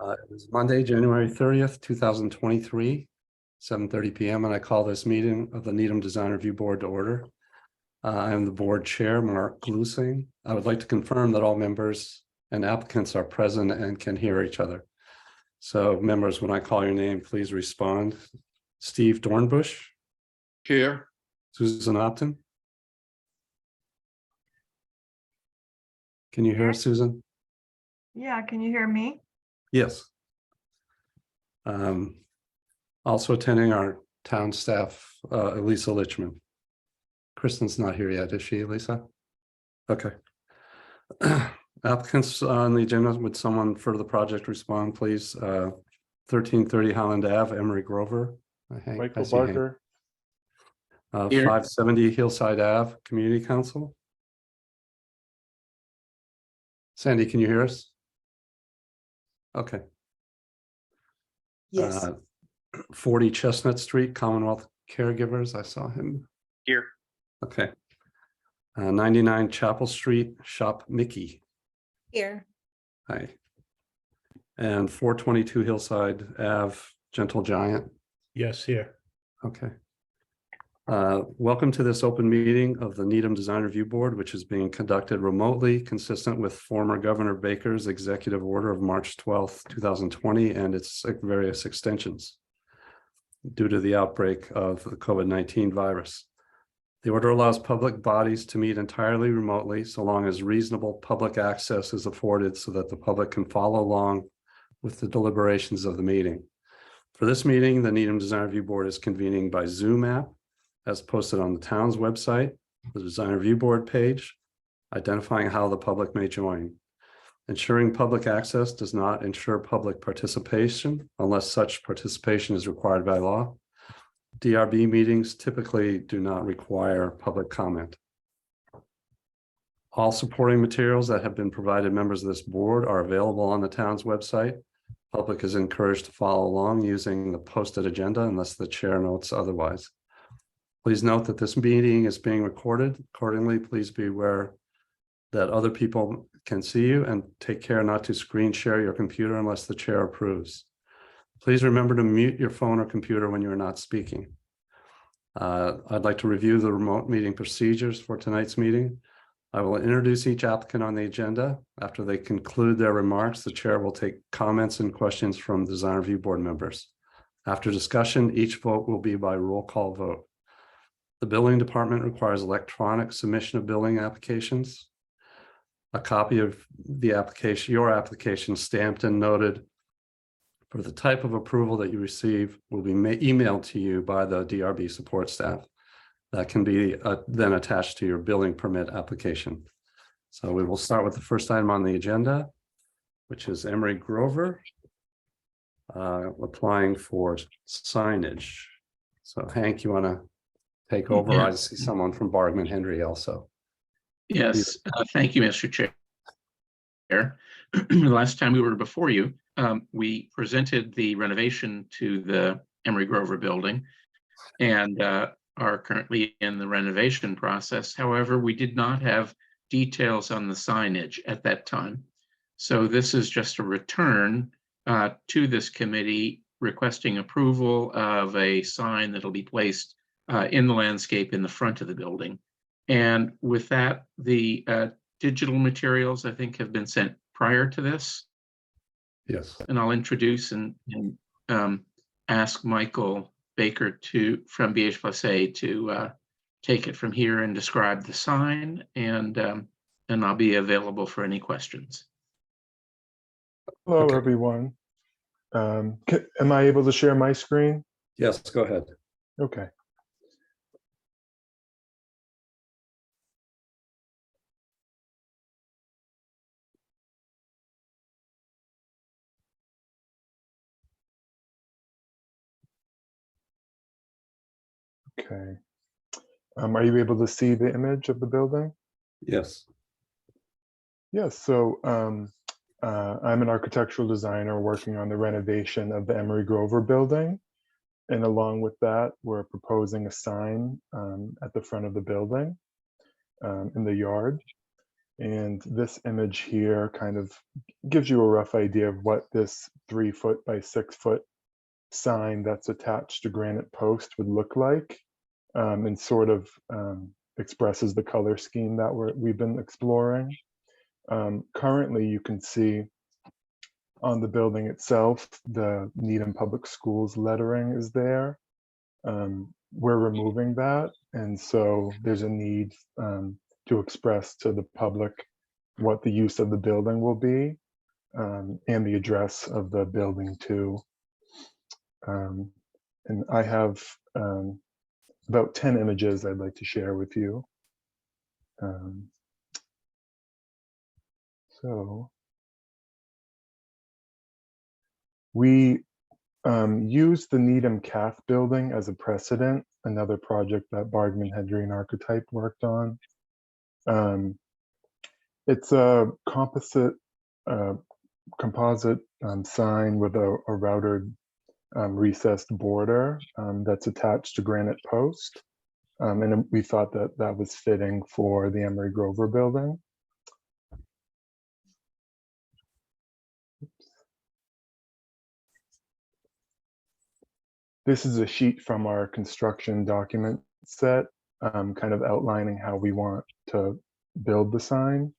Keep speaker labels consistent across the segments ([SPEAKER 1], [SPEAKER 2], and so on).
[SPEAKER 1] It is Monday, January 30th, 2023, 7:30 p.m. and I call this meeting of the Needham Design Review Board to order. I am the board chair, Mark Glusing. I would like to confirm that all members and applicants are present and can hear each other. So members, when I call your name, please respond. Steve Dornbush.
[SPEAKER 2] Here.
[SPEAKER 1] Susan Opton. Can you hear us, Susan?
[SPEAKER 3] Yeah, can you hear me?
[SPEAKER 1] Yes. Also attending our town staff, Elisa Lichman. Kristen's not here yet, is she, Elisa? Okay. Applicants on the agenda, would someone for the project respond, please? 1330 Highland Ave, Emery Grover.
[SPEAKER 4] Michael Barker.
[SPEAKER 1] 570 Hillside Ave, Community Council. Sandy, can you hear us? Okay.
[SPEAKER 5] Yes.
[SPEAKER 1] 40 Chestnut Street, Commonwealth Caregivers. I saw him.
[SPEAKER 2] Here.
[SPEAKER 1] Okay. 99 Chapel Street, Shop Mickey.
[SPEAKER 5] Here.
[SPEAKER 1] Hi. And 422 Hillside Ave, Gentle Giant.
[SPEAKER 4] Yes, here.
[SPEAKER 1] Okay. Welcome to this open meeting of the Needham Design Review Board, which is being conducted remotely, consistent with former Governor Baker's executive order of March 12th, 2020, and its various extensions due to the outbreak of the COVID-19 virus. The order allows public bodies to meet entirely remotely, so long as reasonable public access is afforded so that the public can follow along with the deliberations of the meeting. For this meeting, the Needham Design Review Board is convening by Zoom app, as posted on the town's website, the Design Review Board page, identifying how the public may join. Ensuring public access does not ensure public participation unless such participation is required by law. DRB meetings typically do not require public comment. All supporting materials that have been provided members of this board are available on the town's website. Public is encouraged to follow along using the posted agenda unless the chair notes otherwise. Please note that this meeting is being recorded. Accordingly, please be aware that other people can see you, and take care not to screen share your computer unless the chair approves. Please remember to mute your phone or computer when you are not speaking. I'd like to review the remote meeting procedures for tonight's meeting. I will introduce each applicant on the agenda. After they conclude their remarks, the chair will take comments and questions from the Design Review Board members. After discussion, each vote will be by roll call vote. The building department requires electronic submission of building applications. A copy of the application, your application stamped and noted for the type of approval that you receive will be emailed to you by the DRB support staff. That can be then attached to your building permit application. So we will start with the first item on the agenda, which is Emery Grover applying for signage. So Hank, you want to take over?
[SPEAKER 6] Yeah.
[SPEAKER 1] I see someone from Bargman Henry also.
[SPEAKER 6] Yes, thank you, Mr. Chair. The last time we were before you, we presented the renovation to the Emery Grover building and are currently in the renovation process. However, we did not have details on the signage at that time. So this is just a return to this committee requesting approval of a sign that'll be placed in the landscape in the front of the building. And with that, the digital materials, I think, have been sent prior to this.
[SPEAKER 1] Yes.
[SPEAKER 6] And I'll introduce and ask Michael Baker from BH+A to take it from here and describe the sign, and I'll be available for any questions.
[SPEAKER 4] Hello,
[SPEAKER 1] Okay.
[SPEAKER 4] everyone. Am I able to share my screen?
[SPEAKER 1] Yes, go ahead.
[SPEAKER 4] Okay. Okay. Are you able to see the image of the building?
[SPEAKER 1] Yes.
[SPEAKER 4] Yes. So I'm an architectural designer working on the renovation of the Emery Grover building. And along with that, we're proposing a sign at the front of the building in the yard. And this image here kind of gives you a rough idea of what this 3-foot by 6-foot sign that's attached to granite post would look like, and sort of expresses the color scheme that we've been exploring. Currently, you can see on the building itself, the Needham Public Schools lettering is there. We're removing that, and so there's a need to express to the public what the use of the building will be, and the address of the building too. And I have about 10 images I'd like to share with you. So we used the Needham Cath building as a precedent, another project that Bardman Hedry and Archetype worked on. It's a composite sign with a routed recessed border that's attached to granite post. And we thought that that was fitting for the Emery Grover building. This is a sheet from our construction document set, kind of outlining how we want to build the sign.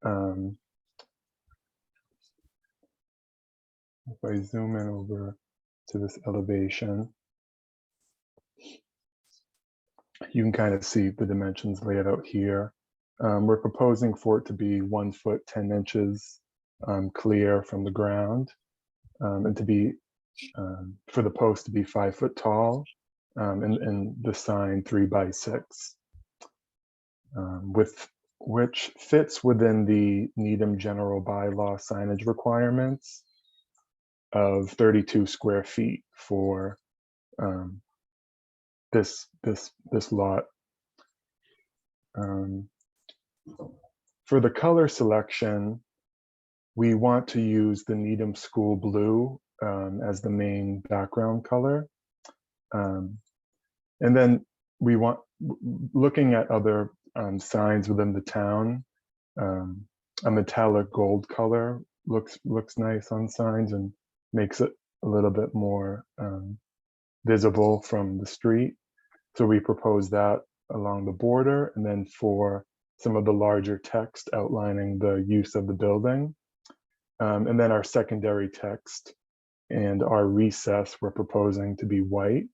[SPEAKER 4] If I zoom in over to this elevation, you can kind of see the dimensions laid out here. We're proposing for it to be 1 foot 10 inches clear from the ground, and to be for the post to be 5 foot tall, and the sign 3 by 6, with which fits within the Needham general bylaw signage requirements of 32 square feet for this lot. For the color selection, we want to use the Needham School Blue as the main background color. And then we want, looking at other signs within the town, a metallic gold color looks nice on signs and makes it a little bit more visible from the street. So we propose that along the border, and then for some of the larger text outlining the use of the building. And then our secondary text and our recess we're proposing to be white.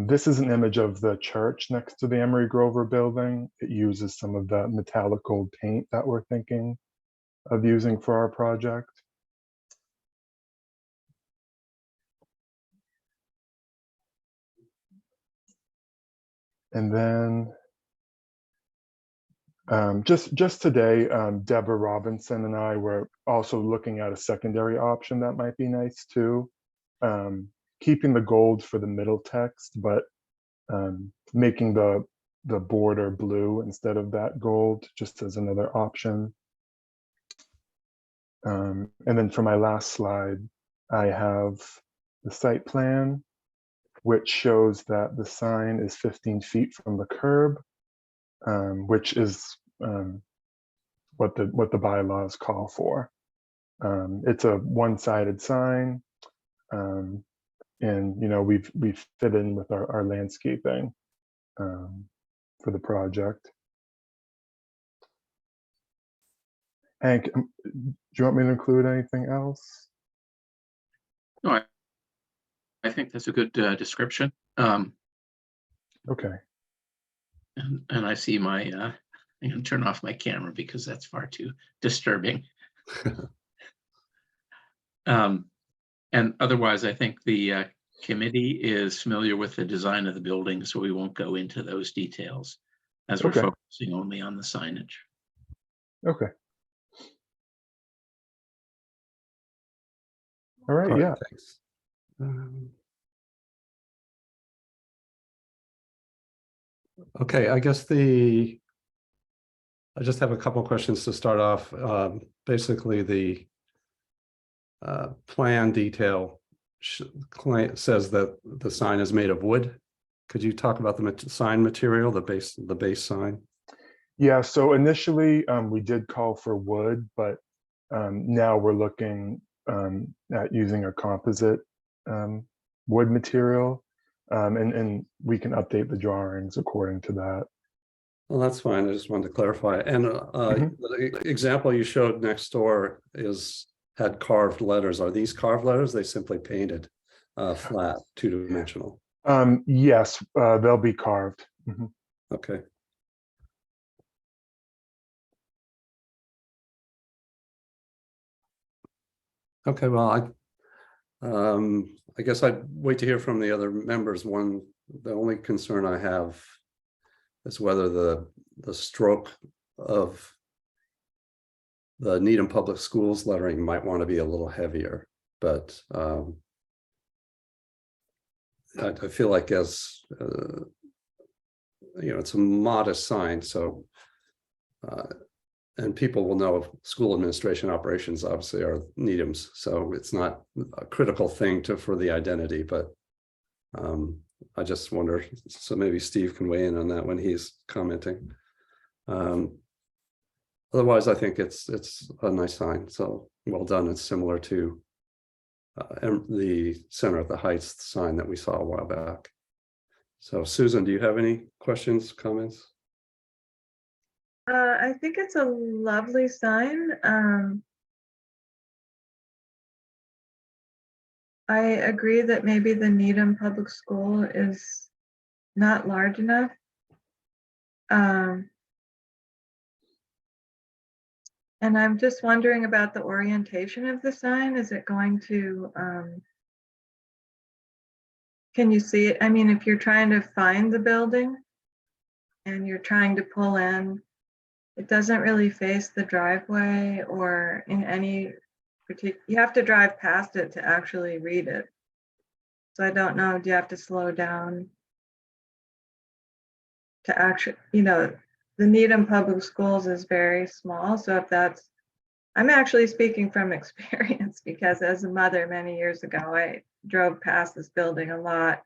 [SPEAKER 4] This is an image of the church next to the Emery Grover building. It uses some of that metallic gold paint that we're thinking of using for our project. And then just today, Deborah Robinson and I were also looking at a secondary option that might be nice too. Keeping the gold for the middle text, but making the border blue instead of that gold, just as another option. And then for my last slide, I have the site plan, which shows that the sign is 15 feet from the curb, which is what the bylaws call for. It's a one-sided sign, and we've fit in with our landscaping for the project. Hank, do you want me to include anything else?
[SPEAKER 6] No, I think that's a good description.
[SPEAKER 4] Okay.
[SPEAKER 6] And I see my, I'm going to turn off my camera because that's far too disturbing. And otherwise, I think the committee is familiar with the design of the building, so we won't go into those details as we're focusing only on the signage.
[SPEAKER 4] Okay. All right, yeah.
[SPEAKER 1] Thanks. Okay, I guess I just have a couple of questions to start off. Basically, the plan detail says that the sign is made of wood. Could you talk about the sign material, the base sign?
[SPEAKER 4] Yeah, so initially we did call for wood, but now we're looking at using a composite wood material, and we can update the drawings according to that.
[SPEAKER 1] Well, that's fine. I just wanted to clarify. And the example you showed next door had carved letters. Are these carved letters? They simply painted flat, two-dimensional.
[SPEAKER 4] Yes, they'll be carved. Mhm.
[SPEAKER 1] Okay. Okay, well, I guess I'd wait to hear from the other members. The only concern I have is whether the stroke of the Needham Public Schools lettering might want to be a little heavier, but I feel like as it's a modest sign, so and people will know school administration operations obviously are Needham's, so it's not a critical thing for the identity, but I just wonder, so maybe Steve can weigh in on that when he's commenting. Otherwise, I think it's a nice sign, so well done. It's similar to the Center at the Heights sign that we saw a while back. So Susan, do you have any questions, comments?
[SPEAKER 3] I think it's a lovely sign. I agree that maybe the Needham Public School is not large enough. And I'm just wondering about the orientation of the sign. Is it going to, can you see it? I mean, if you're trying to find the building and you're trying to pull in, it doesn't really face the driveway or in any particular, you have to drive past it to actually read it. So I don't know, do you have to slow down to actually, the Needham Public Schools is very small. So if that's, I'm actually speaking from experience because as a mother many years ago, I drove past this building a lot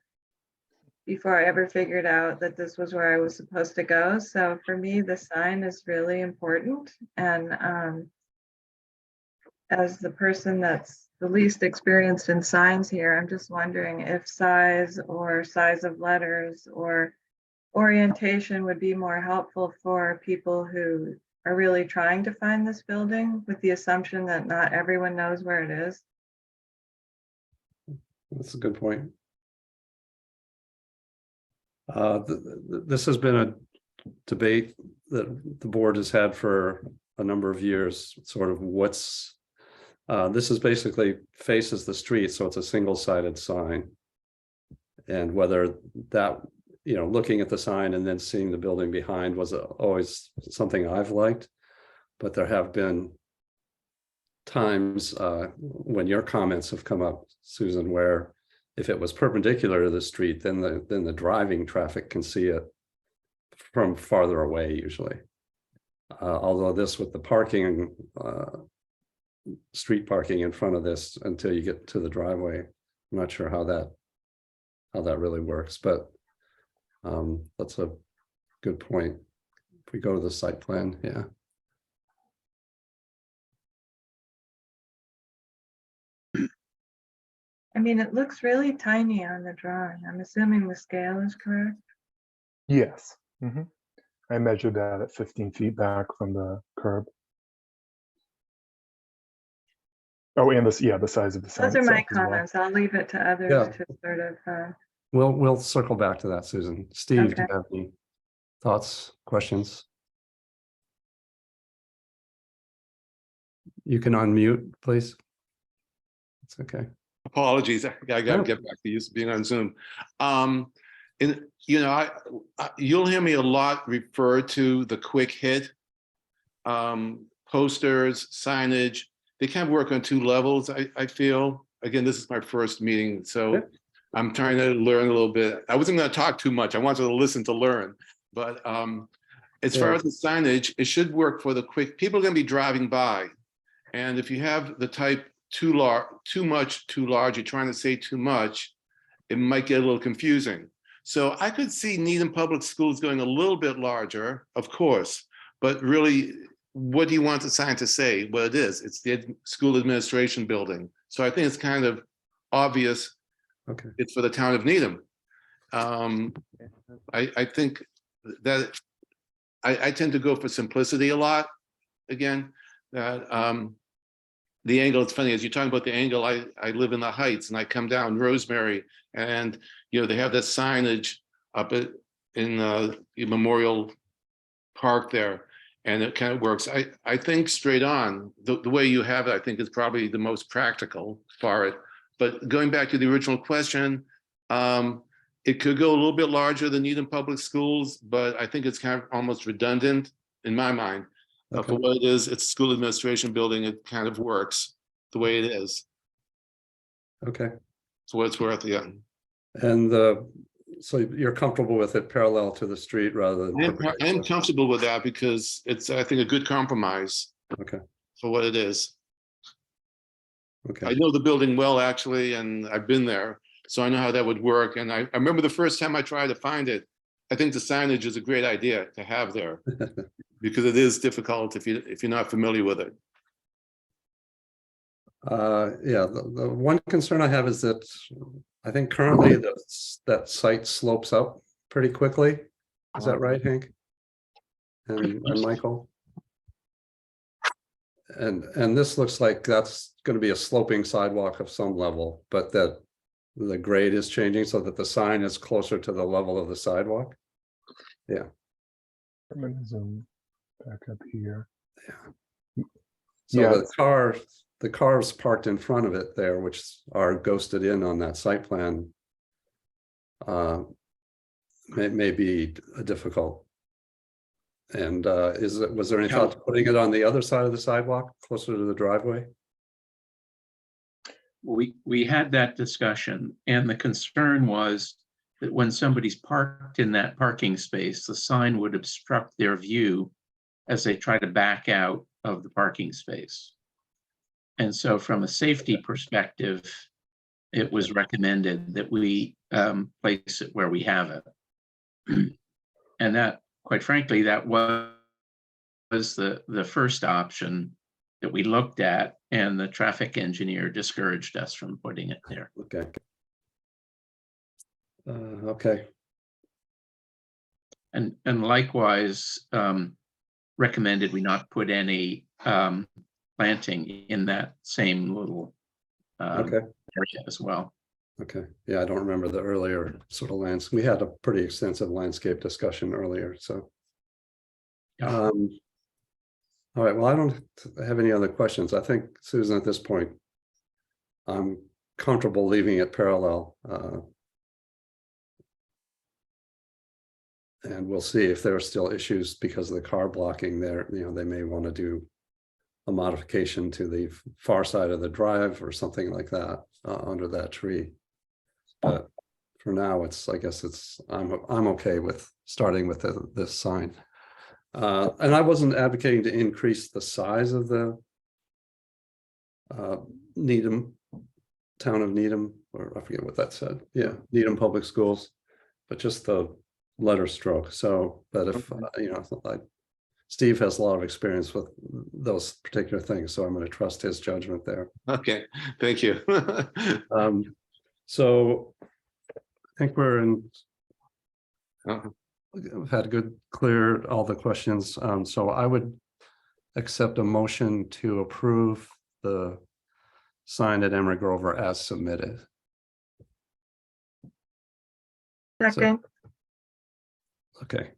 [SPEAKER 3] before I ever figured out that this was where I was supposed to go. So for me, the sign is really important. And as the person that's the least experienced in signs here, I'm just wondering if size of letters or orientation would be more helpful for people who are really trying to find this building, with the assumption that not everyone knows where it is.
[SPEAKER 1] That's a good point. This has been a debate that the board has had for a number of years, sort of this is basically faces the street, so it's a single-sided sign. And whether that, looking at the sign and then seeing the building behind was always something I've liked, but there have been times when your comments have come up, Susan, where if it was perpendicular to the street, then the driving traffic can see it from farther away usually. Although this with the parking, street parking in front of this until you get to the driveway, I'm not sure how that really works, but that's a good point. If we go to the site plan, yeah.
[SPEAKER 3] I mean, it looks really tiny on the drawing. I'm assuming the scale is correct.
[SPEAKER 4] Yes. I measured that at 15 feet back from the curb. Oh, and the size of the sign
[SPEAKER 3] Those are my
[SPEAKER 4] itself as well.
[SPEAKER 3] comments. I'll leave it to others
[SPEAKER 1] Yeah.
[SPEAKER 3] to sort of.
[SPEAKER 1] We'll circle back to that, Susan. Steve, do
[SPEAKER 3] Okay.
[SPEAKER 1] you have any thoughts, questions? You can unmute, please. It's okay.
[SPEAKER 2] Apologies, I gotta
[SPEAKER 1] No.
[SPEAKER 2] get back to used to being on Zoom. You'll hear me a lot refer to the quick hit. Posters, signage, they kind of work on two levels, I feel. Again, this is my first meeting, so
[SPEAKER 1] Yeah.
[SPEAKER 2] I'm trying to learn a little bit. I wasn't gonna talk too much. I wanted to listen to learn. But as far as the signage, it should work for the quick, people are gonna be driving by. And if you have the type too large, too much, too large, you're trying to say too much, it might get a little confusing. So I could see Needham Public Schools going a little bit larger, of course, but really, what do you want the sign to say? Well, it is. It's the school administration building. So I think it's kind of obvious.
[SPEAKER 1] Okay.
[SPEAKER 2] It's for the town of Needham. I think that I tend to go for simplicity a lot. Again, that the angle, it's funny, as you're talking about the angle, I live in the Heights and I come down Rosemary and, you know, they have that signage up in the Memorial Park there, and it kind of works. I think straight on, the way you have it, I think is probably the most practical for it. But going back to the original question, it could go a little bit larger than Needham Public Schools, but I think it's kind of almost redundant in my mind.
[SPEAKER 1] Okay.
[SPEAKER 2] For what it is, it's a school administration building. It kind of works the way it is.
[SPEAKER 1] Okay.
[SPEAKER 2] For what it's worth, yeah.
[SPEAKER 1] And so you're comfortable with it parallel to the street rather than.
[SPEAKER 2] I am
[SPEAKER 1] perpendicular?
[SPEAKER 2] comfortable with that because it's, I think, a good compromise
[SPEAKER 1] Okay.
[SPEAKER 2] for what it is. I
[SPEAKER 1] Okay.
[SPEAKER 2] know the building well, actually, and I've been there, so I know how that would work. And I remember the first time I tried to find it, I think the signage is a great idea to have there because it is difficult if you're not familiar with it.
[SPEAKER 1] Yeah, the one concern I have is that I think currently that site slopes up pretty quickly. Is that right, Hank? And Michael? And this looks like that's going to be a sloping sidewalk of some level, but that the grade is changing so that the sign is closer to the level of the sidewalk. Yeah.
[SPEAKER 4] I'm gonna zoom back up here.
[SPEAKER 1] So
[SPEAKER 4] Yeah.
[SPEAKER 1] the cars parked in front of it there, which are ghosted in on that site plan, may be difficult. And was there any thought to putting it on the other side of the sidewalk, closer to the driveway?
[SPEAKER 6] We had that discussion, and the concern was that when somebody's parked in that parking space, the sign would obstruct their view as they try to back out of the parking space. And so from a safety perspective, it was recommended that we place it where we have it. And that, quite frankly, that was the first option that we looked at, and the traffic engineer discouraged us from putting it there.
[SPEAKER 1] Okay. Okay.
[SPEAKER 6] And likewise, recommended we not put any planting in that same little
[SPEAKER 1] Okay.
[SPEAKER 6] area as well.
[SPEAKER 1] Okay. Yeah, I don't remember the earlier sort of lands. We had a pretty extensive landscape discussion earlier, so.
[SPEAKER 6] Yeah.
[SPEAKER 1] All right, well, I don't have any other questions. I think, Susan, at this point, I'm comfortable leaving it parallel. And we'll see if there are still issues because of the car blocking there. You know, they may want to do a modification to the far side of the drive or something like that under that tree. But for now, I guess I'm okay with starting with this sign. And I wasn't advocating to increase the size of the Needham, town of Needham, or I forget what that said. Yeah, Needham Public Schools, but just the letter stroke. So, but if you know, like Steve has a lot of experience with those particular things, so I'm going to trust his judgment there.
[SPEAKER 2] Okay, thank you.
[SPEAKER 1] So I think we're in. We've had clear all the questions. So I would accept a motion to approve the sign at Emery Grover as submitted.
[SPEAKER 3] Second.
[SPEAKER 1] Okay.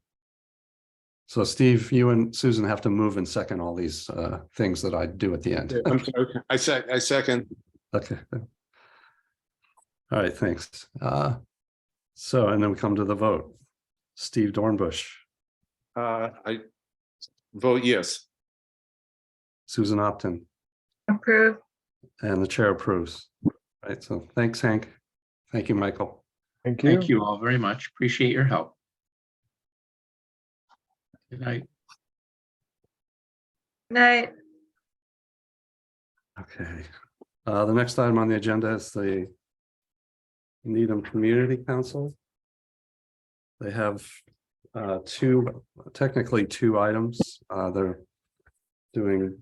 [SPEAKER 1] So Steve, you and Susan have to move and second all these things that I do at the end.
[SPEAKER 2] I'm sorry. I second.
[SPEAKER 1] Okay. All right, thanks. So, and then we come to the vote. Steve Dornbush,
[SPEAKER 2] I vote yes.
[SPEAKER 1] Susan Opton,
[SPEAKER 3] Approve.
[SPEAKER 1] and the chair approves. Right, so thanks, Hank. Thank you, Michael.
[SPEAKER 4] Thank you.
[SPEAKER 6] Thank you all very much. Appreciate your help. Good night.
[SPEAKER 3] Night.
[SPEAKER 1] Okay. The next item on the agenda is the Needham Community Council. They have technically two items. They're doing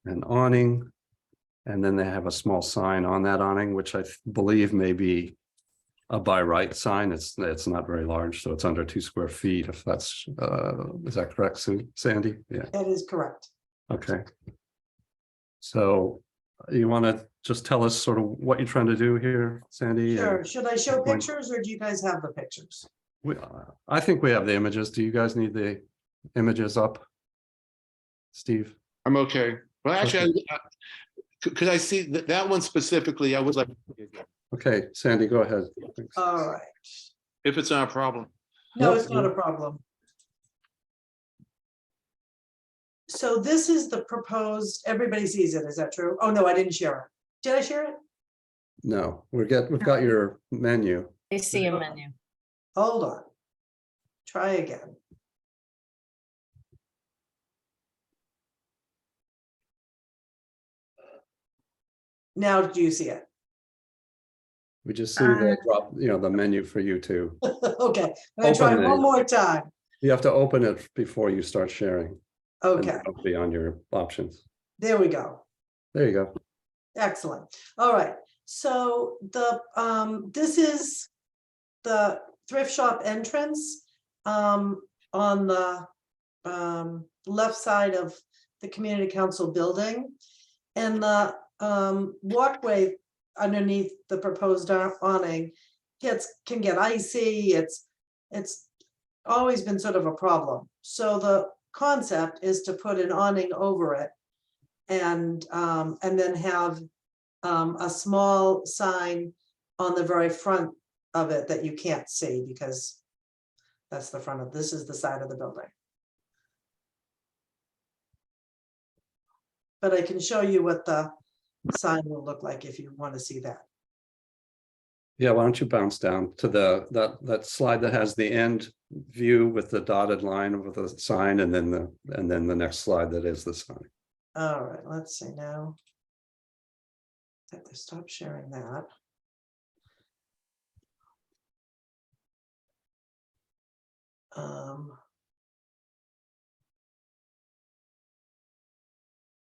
[SPEAKER 1] an awning, and then they have a small sign on that awning, which I believe may be a by right sign. It's not very large, so it's under 2 square feet. If that's is that correct, Sandy? Yeah.
[SPEAKER 5] That is correct.
[SPEAKER 1] Okay. So you want to just tell us sort of what you're trying to do here, Sandy?
[SPEAKER 5] Sure. Should I show
[SPEAKER 1] Point.
[SPEAKER 5] pictures or do you guys have the pictures?
[SPEAKER 1] I think we have the images. Do you guys need the images up? Steve?
[SPEAKER 2] I'm okay. Well, actually, could I see that one specifically? I would like,
[SPEAKER 1] Okay, Sandy, go ahead. Thanks.
[SPEAKER 5] All right.
[SPEAKER 2] if it's not a problem.
[SPEAKER 5] No,
[SPEAKER 1] Nope.
[SPEAKER 5] it's not a problem. So this is the proposed, everybody sees it, is that true? Oh, no, I didn't share it. Did I share it?
[SPEAKER 1] No, we've got your menu.
[SPEAKER 7] I see a menu.
[SPEAKER 5] Hold on. Try again. Now, do you see it?
[SPEAKER 1] We just see the drop, the menu for you to.
[SPEAKER 5] Okay, I'm gonna try
[SPEAKER 1] Open it.
[SPEAKER 5] one more time.
[SPEAKER 1] You have to open it before you start sharing. and
[SPEAKER 5] Okay,
[SPEAKER 1] it'll be on your options.
[SPEAKER 5] there we go.
[SPEAKER 1] There you go.
[SPEAKER 5] Excellent. All right. So the this is the thrift shop entrance on the left side of the community council building, and the walkway underneath the proposed awning can get icy. It's always been sort of a problem. So the concept is to put an awning over it and then have a small sign on the very front of it that you can't see because that's the front of, this is the side of the building. But I can show you what the sign will look like if you want to see that.
[SPEAKER 1] Yeah, why don't you bounce down to that slide that has the end view with the dotted line with the sign, and then the next slide that is the sign.
[SPEAKER 5] All right, let's see now. Have to stop sharing that.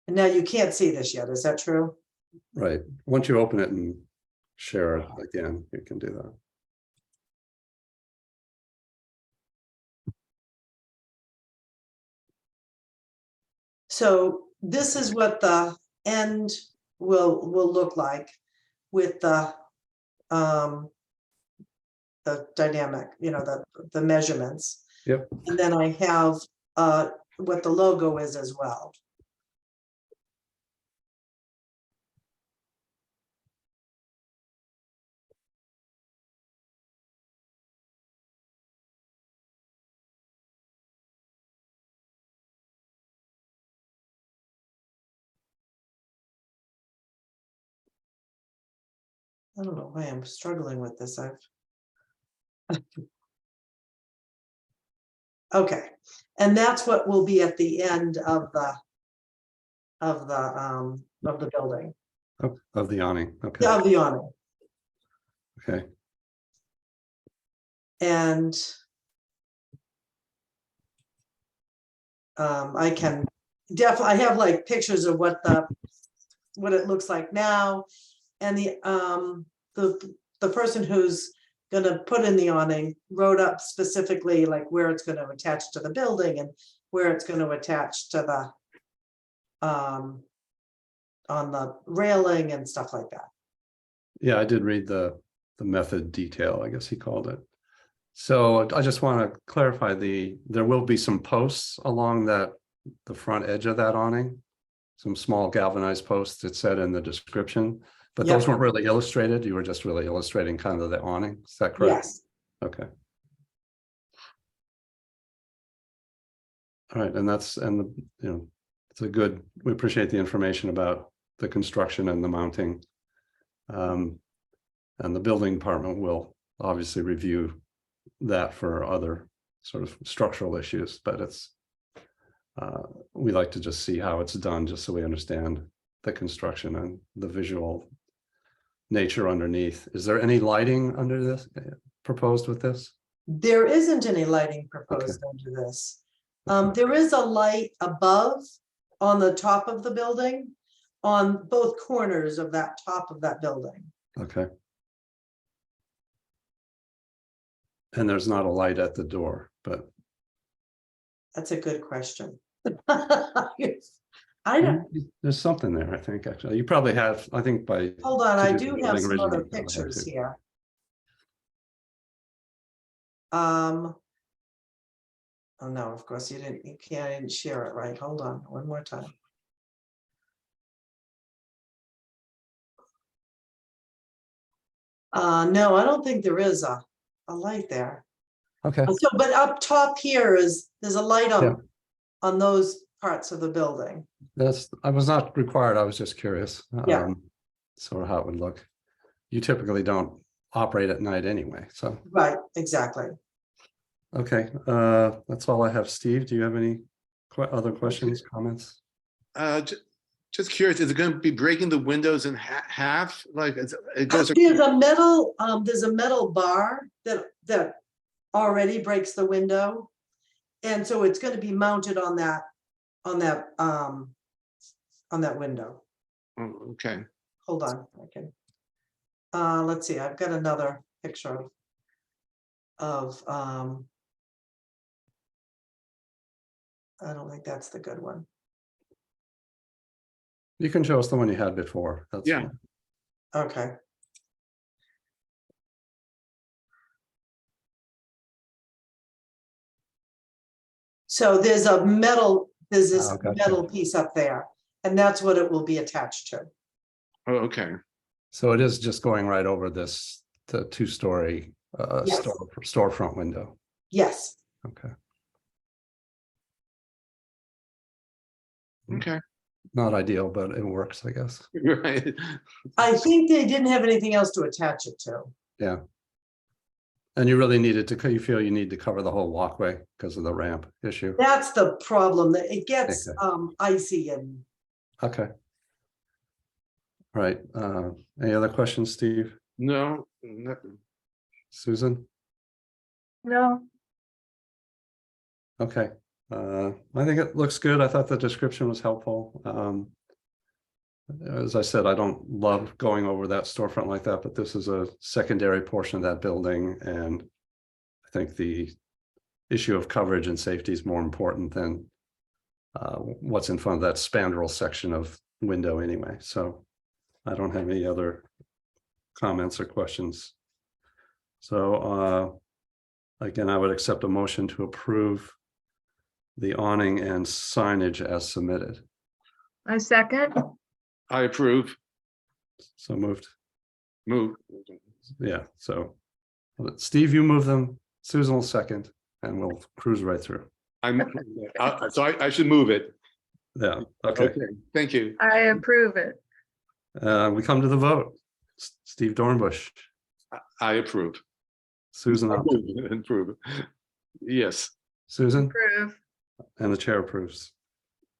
[SPEAKER 5] And now you can't see this yet, is that true?
[SPEAKER 1] Right. Once you open it and share it again, you can do that.
[SPEAKER 5] So this is what the end will look like with the dynamic, the measurements.
[SPEAKER 1] Yep.
[SPEAKER 5] And then I have what the logo is as well. I don't know why I'm struggling with this. Okay, and that's what will be at the end of the building,
[SPEAKER 1] Of the awning. Okay.
[SPEAKER 5] of the awning.
[SPEAKER 1] Okay.
[SPEAKER 5] And I can definitely, I have like pictures of what it looks like now. And the person who's gonna put in the awning wrote up specifically like where it's gonna attach to the building and where it's gonna attach to the on the railing and stuff like that.
[SPEAKER 1] Yeah, I did read the method detail, I guess he called it. So I just want to clarify there will be some posts along the front edge of that awning, some small galvanized posts, it said in the description, but
[SPEAKER 5] Yep.
[SPEAKER 1] those weren't really illustrated. You were just really illustrating kind of the awning. Is that correct?
[SPEAKER 5] Yes.
[SPEAKER 1] Okay. All right, and it's a good, we appreciate the information about the construction and the mounting. And the building department will obviously review that for other sort of structural issues, but we like to just see how it's done, just so we understand the construction and the visual nature underneath. Is there any lighting under this proposed with this?
[SPEAKER 5] There isn't any lighting proposed under this. There is a light above on the top of the building, on both corners of that top of that building.
[SPEAKER 1] Okay. And there's not a light at the door, but
[SPEAKER 5] That's a good question. I don't,
[SPEAKER 1] there's something there, I think, actually. You probably have, I think by.
[SPEAKER 5] hold on, I
[SPEAKER 1] to
[SPEAKER 5] do
[SPEAKER 1] the
[SPEAKER 5] have
[SPEAKER 1] building
[SPEAKER 5] some
[SPEAKER 1] originally,
[SPEAKER 5] other
[SPEAKER 1] you probably had
[SPEAKER 5] pictures
[SPEAKER 1] to.
[SPEAKER 5] here. Oh no, of course you didn't share it right. Hold on, one more time. No, I don't think there is a light there.
[SPEAKER 1] Okay,
[SPEAKER 5] So, but up top here there's a light
[SPEAKER 1] Yeah.
[SPEAKER 5] on those parts of the building.
[SPEAKER 1] I was not required, I was just curious.
[SPEAKER 5] Yeah.
[SPEAKER 1] Sort of how it would look. You typically don't operate at night anyway, so,
[SPEAKER 5] Right, exactly.
[SPEAKER 1] okay, that's all I have. Steve, do you have any other questions, comments?
[SPEAKER 2] Just curious, is it going to be breaking the windows in half? Like it goes.
[SPEAKER 5] There's a metal bar that already breaks the window. And so it's going to be mounted on that window.
[SPEAKER 2] Oh, okay.
[SPEAKER 5] Hold on, I can. Let's see, I've got another picture of I don't think that's the good one.
[SPEAKER 1] You can show us the one you had before. That's
[SPEAKER 2] Yeah.
[SPEAKER 1] fine.
[SPEAKER 5] Okay. So there's this
[SPEAKER 1] gotcha.
[SPEAKER 5] metal piece up there, and that's what it will be attached to.
[SPEAKER 2] Oh, okay.
[SPEAKER 1] So it is just going right over the two-story
[SPEAKER 5] Yes.
[SPEAKER 1] storefront window.
[SPEAKER 5] Yes.
[SPEAKER 1] Okay.
[SPEAKER 2] Okay.
[SPEAKER 1] Not ideal, but it works, I guess.
[SPEAKER 2] Right.
[SPEAKER 5] I think they didn't have anything else to attach it to.
[SPEAKER 1] Yeah. And you really needed to, you feel you need to cover the whole walkway because of the ramp issue?
[SPEAKER 5] That's the problem, that it gets
[SPEAKER 1] Okay.
[SPEAKER 5] icy and
[SPEAKER 1] Okay. All right. Any other questions, Steve?
[SPEAKER 2] No, nothing.
[SPEAKER 1] Susan?
[SPEAKER 3] No,
[SPEAKER 1] Okay. I think it looks good. I thought the description was helpful. As I said, I don't love going over that storefront like that, but this is a secondary portion of that building. And I think the issue of coverage and safety is more important than what's in front of that spandrel section of window anyway. So I don't have any other comments or questions. So again, I would accept a motion to approve the awning and signage as submitted.
[SPEAKER 3] I second.
[SPEAKER 2] I approve.
[SPEAKER 1] So moved.
[SPEAKER 2] Move.
[SPEAKER 1] Yeah, so Steve, you move them, Susan will second, and we'll cruise right through.
[SPEAKER 2] So I should move it.
[SPEAKER 1] Yeah, okay.
[SPEAKER 2] Thank you.
[SPEAKER 3] I approve it.
[SPEAKER 1] We come to the vote. Steve Dornbush,
[SPEAKER 2] I approve.
[SPEAKER 1] Susan,
[SPEAKER 2] Approve. Yes.
[SPEAKER 1] Susan,
[SPEAKER 3] Approve.
[SPEAKER 1] and the chair approves.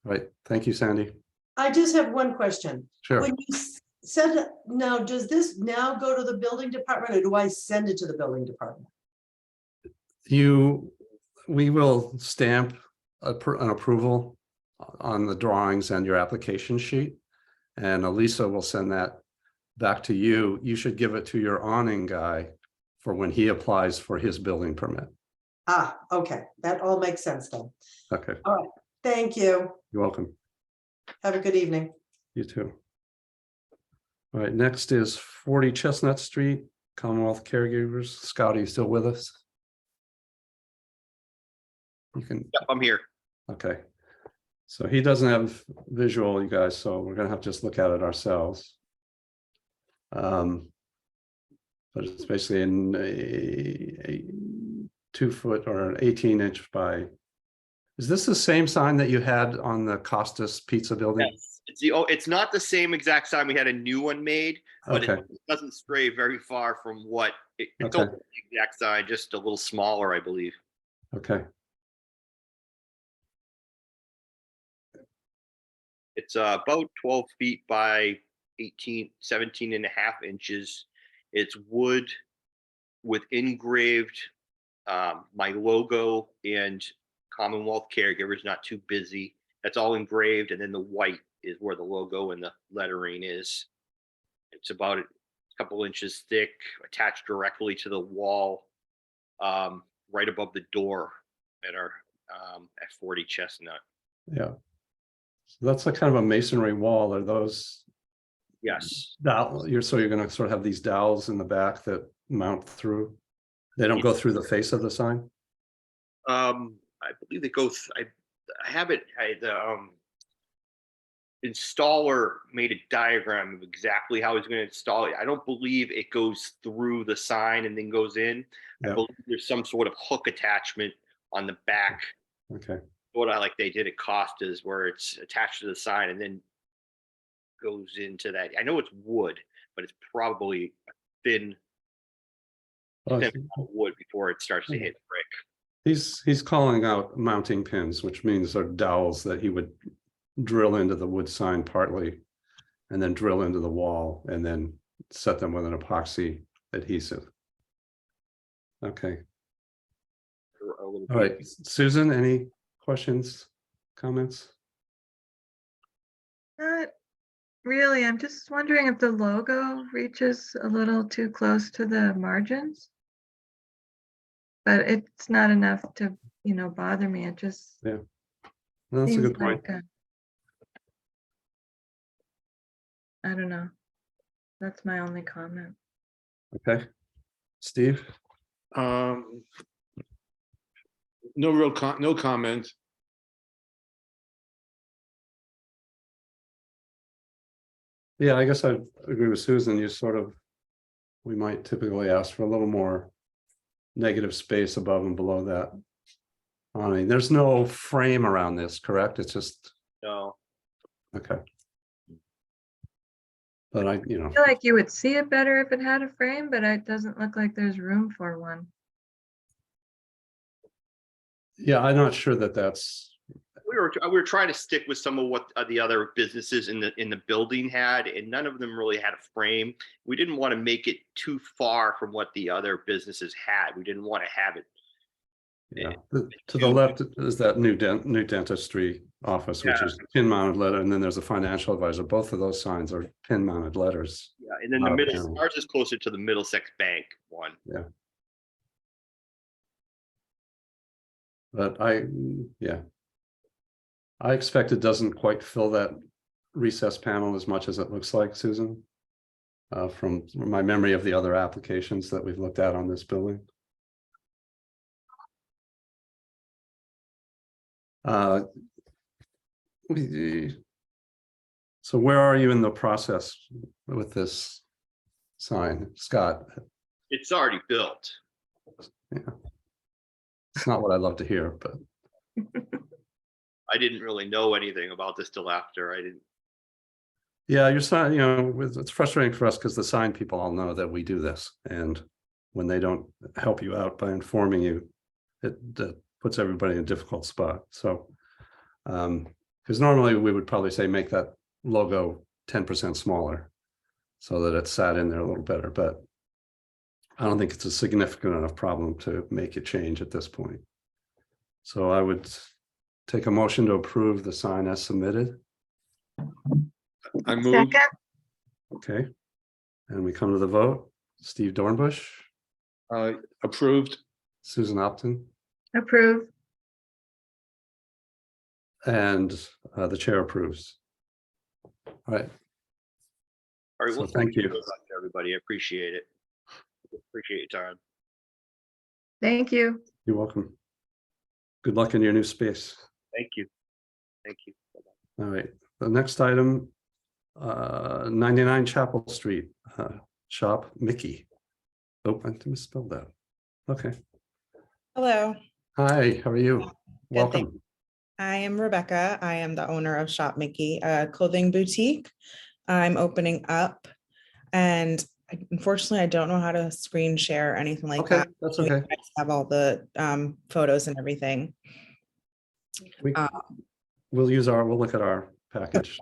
[SPEAKER 1] Right, thank you, Sandy.
[SPEAKER 5] I just have one question.
[SPEAKER 1] Sure.
[SPEAKER 5] When you said, now, does this now go to the building department, or do I send it to the building department?
[SPEAKER 1] We will stamp an approval on the drawings and your application sheet. And Elisa will send that back to you. You should give it to your awning guy for when he applies for his building permit.
[SPEAKER 5] Ah, okay, that all makes sense then.
[SPEAKER 1] Okay,
[SPEAKER 5] All right, thank you.
[SPEAKER 1] you're welcome.
[SPEAKER 5] Have a good evening.
[SPEAKER 1] You too. All right, next is 40 Chestnut Street, Commonwealth Caregivers. Scott, are you still with us? You can.
[SPEAKER 7] Yep, I'm here.
[SPEAKER 1] Okay. So he doesn't have visual, you guys, so we're gonna have to just look at it ourselves. But it's basically in a 2 foot or an 18-inch by. Is this the same sign that you had on the Costas Pizza building?
[SPEAKER 7] Yes, it's not the same exact sign. We had a new one made, but
[SPEAKER 1] Okay,
[SPEAKER 7] it doesn't stray very far from what it's
[SPEAKER 1] Okay.
[SPEAKER 7] almost the exact sign, just a little smaller, I believe.
[SPEAKER 1] okay,
[SPEAKER 7] It's about 12 feet by 17 and a half inches. It's wood with engraved, my logo and Commonwealth Caregivers Not Too Busy. That's all engraved, and then the white is where the logo and the lettering is. It's about a couple inches thick, attached directly to the wall, right above the door at our at 40 Chestnut.
[SPEAKER 1] Yeah. So that's a kind of a masonry wall. Are those
[SPEAKER 7] Yes.
[SPEAKER 1] so you're going to sort of have these dowels in the back that mount through? They don't go through the face of the sign?
[SPEAKER 7] I believe they go. I have it. The installer made a diagram of exactly how he's going to install it. I don't believe it goes through the sign and then goes in. I
[SPEAKER 1] Yeah.
[SPEAKER 7] believe there's some sort of hook attachment on the back.
[SPEAKER 1] Okay.
[SPEAKER 7] What I like they did at Costa's, where it's attached to the sign and then goes into that. I know it's wood, but it's probably a thin
[SPEAKER 1] Well,
[SPEAKER 7] wood before it starts to hit brick.
[SPEAKER 1] he's calling out mounting pins, which means they're dowels that he would drill into the wood sign partly, and then drill into the wall, and then set them with an epoxy adhesive. Okay. All right, Susan, any questions, comments?
[SPEAKER 3] Not really. I'm just wondering if the logo reaches a little too close to the margins. But it's not enough to, bother me. It just
[SPEAKER 1] Yeah. Well, that's a
[SPEAKER 3] seems
[SPEAKER 1] good point.
[SPEAKER 3] like I don't know. That's my only comment.
[SPEAKER 1] Okay. Steve?
[SPEAKER 2] No comment.
[SPEAKER 1] Yeah, I guess I agree with Susan. We might typically ask for a little more negative space above and below that. I mean, there's no frame around this, correct? It's just,
[SPEAKER 7] No.
[SPEAKER 1] okay. But
[SPEAKER 3] I feel like you would see it better if it had a frame, but it doesn't look like there's room for one.
[SPEAKER 1] yeah, I'm not sure that that's,
[SPEAKER 7] We were trying to stick with some of what the other businesses in the building had, and none of them really had a frame. We didn't want to make it too far from what the other businesses had. We didn't want to have it.
[SPEAKER 1] yeah. To the left is that new dentistry office, which is pin mounted letter, and then there's a financial advisor. Both of those signs are pin mounted letters.
[SPEAKER 7] Yeah, and then
[SPEAKER 1] Not
[SPEAKER 7] the
[SPEAKER 1] a
[SPEAKER 7] middle,
[SPEAKER 1] panel.
[SPEAKER 7] ours is closer to the Middlesex Bank one.
[SPEAKER 1] Yeah. But I expect it doesn't quite fill that recessed panel as much as it looks like, Susan. From my memory of the other applications that we've looked at on this building. So where are you in the process with this sign, Scott?
[SPEAKER 7] It's already built.
[SPEAKER 1] Yeah. It's not what I love to hear, but
[SPEAKER 7] I didn't really know anything about this till after. I didn't.
[SPEAKER 1] yeah, your sign, it's frustrating for us because the sign people all know that we do this, and when they don't help you out by informing you, it puts everybody in a difficult spot. So, because normally we would probably say make that logo 10% smaller so that it sat in there a little better, but I don't think it's a significant enough problem to make a change at this point. So I would take a motion to approve the sign as submitted.
[SPEAKER 2] I move.
[SPEAKER 3] Second,
[SPEAKER 1] Okay. And we come to the vote. Steve Dornbush,
[SPEAKER 2] Approved.
[SPEAKER 1] Susan Opton,
[SPEAKER 3] approve.
[SPEAKER 1] and the chair approves. All right.
[SPEAKER 7] All right,
[SPEAKER 1] So
[SPEAKER 7] well,
[SPEAKER 1] thank you.
[SPEAKER 7] very much, everybody. I appreciate it. Appreciate your time.
[SPEAKER 3] Thank you.
[SPEAKER 1] You're welcome. Good luck in your new space.
[SPEAKER 7] Thank you. Thank you.
[SPEAKER 1] All right. The next item, 99 Chapel Street, Shop Mickey. Oh, I misspelled that. Okay.
[SPEAKER 8] Hello,
[SPEAKER 1] Hi, how are you? Welcome.
[SPEAKER 8] I am Rebecca. I am the owner of Shop Mickey, a clothing boutique. I'm opening up, and unfortunately, I don't know how to screen share or anything like
[SPEAKER 1] Okay,
[SPEAKER 8] that.
[SPEAKER 1] that's
[SPEAKER 8] You
[SPEAKER 1] okay.
[SPEAKER 8] guys have all the photos and everything.
[SPEAKER 1] We'll look at our package.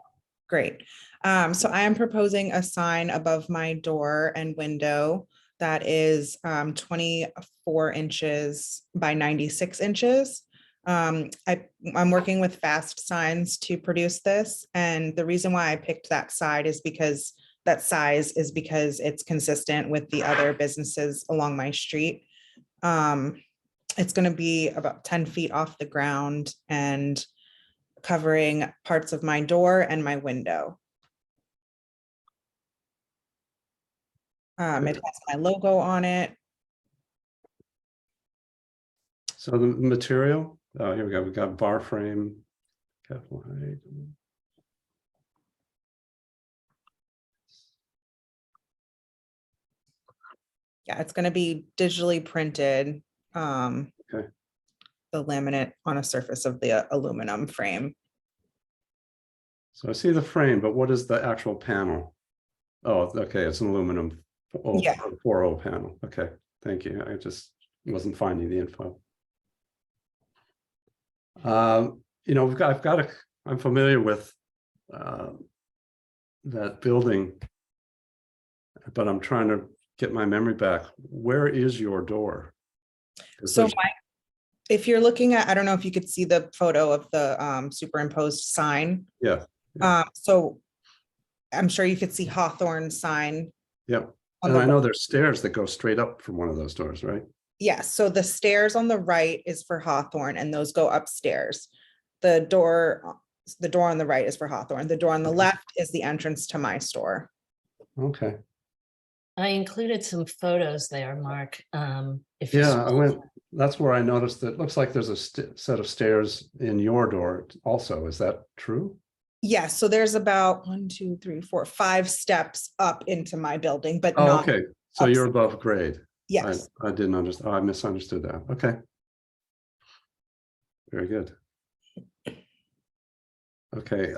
[SPEAKER 8] Great. So I am proposing a sign above my door and window that is 24 inches by 96 inches. I'm working with Fast Signs to produce this, and the reason why I picked that size is because it's consistent with the other businesses along my street. It's going to be about 10 feet off the ground and covering parts of my door and my window. It has my logo on it.
[SPEAKER 1] So the material, oh, here we go. We got bar frame. Capital height.
[SPEAKER 8] Yeah, it's going to be digitally printed.
[SPEAKER 1] Okay.
[SPEAKER 8] The laminate on a surface of the aluminum frame.
[SPEAKER 1] So I see the frame, but what is the actual panel? Oh, okay, it's an aluminum
[SPEAKER 8] Yeah.
[SPEAKER 1] 4.0 panel. Okay, thank you. I just wasn't finding the info. You know, I'm familiar with that building, but I'm trying to get my memory back. Where is your door? 'Cause
[SPEAKER 8] So
[SPEAKER 1] there's-
[SPEAKER 8] if you're looking at, I don't know if you could see the photo of the superimposed sign.
[SPEAKER 1] Yeah,
[SPEAKER 8] So I'm sure you could see Hawthorne sign.
[SPEAKER 1] yep.
[SPEAKER 8] On
[SPEAKER 1] And
[SPEAKER 8] the
[SPEAKER 1] I know there's stairs that go straight up from one of those doors, right?
[SPEAKER 8] Yes, so the stairs on the right is for Hawthorne and those go upstairs. The door on the right is for Hawthorne. The door on the left is the entrance to my store.
[SPEAKER 1] Okay.
[SPEAKER 9] I included some photos there, Mark. If you
[SPEAKER 1] Yeah,
[SPEAKER 9] scroll-
[SPEAKER 1] that's where I noticed that it looks like there's a set of stairs in your door also. Is that true?
[SPEAKER 8] Yes, so there's about 1, 2, 3, 4, 5 steps up into my building, but
[SPEAKER 1] Oh,
[SPEAKER 8] not,
[SPEAKER 1] okay. So you're above grade.
[SPEAKER 8] yes.
[SPEAKER 1] I didn't understand. I misunderstood that. Okay. Very good. Okay.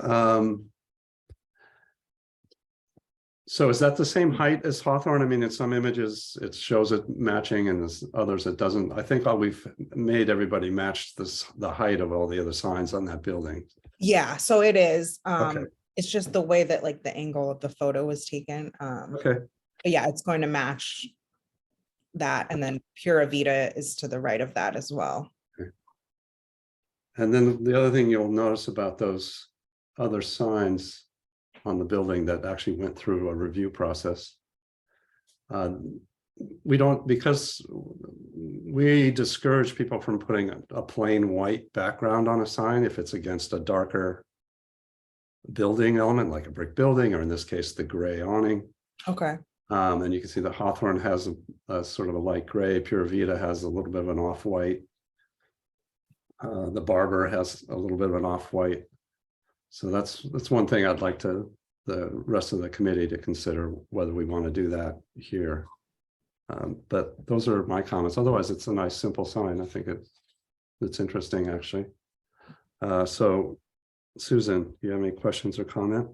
[SPEAKER 1] So is that the same height as Hawthorne? I mean, in some images, it shows it matching and there's others it doesn't. I think we've made everybody match the height of all the other signs on that building.
[SPEAKER 8] Yeah, so it is.
[SPEAKER 1] Okay.
[SPEAKER 8] It's just the way that like the angle of the photo was taken.
[SPEAKER 1] Okay.
[SPEAKER 8] But yeah, it's going to match that. And then Pura Vida is to the right of that as well.
[SPEAKER 1] And then the other thing you'll notice about those other signs on the building that actually went through a review process. We don't, because we discourage people from putting a plain white background on a sign if it's against a darker building element, like a brick building, or in this case, the gray awning.
[SPEAKER 8] Okay.
[SPEAKER 1] And you can see the Hawthorne has a sort of a light gray, Pura Vida has a little bit of an off-white. The Barber has a little bit of an off-white. So that's one thing I'd like the rest of the committee to consider whether we want to do that here. But those are my comments. Otherwise, it's a nice, simple sign. I think it's interesting, actually. So, Susan, do you have any questions or comment?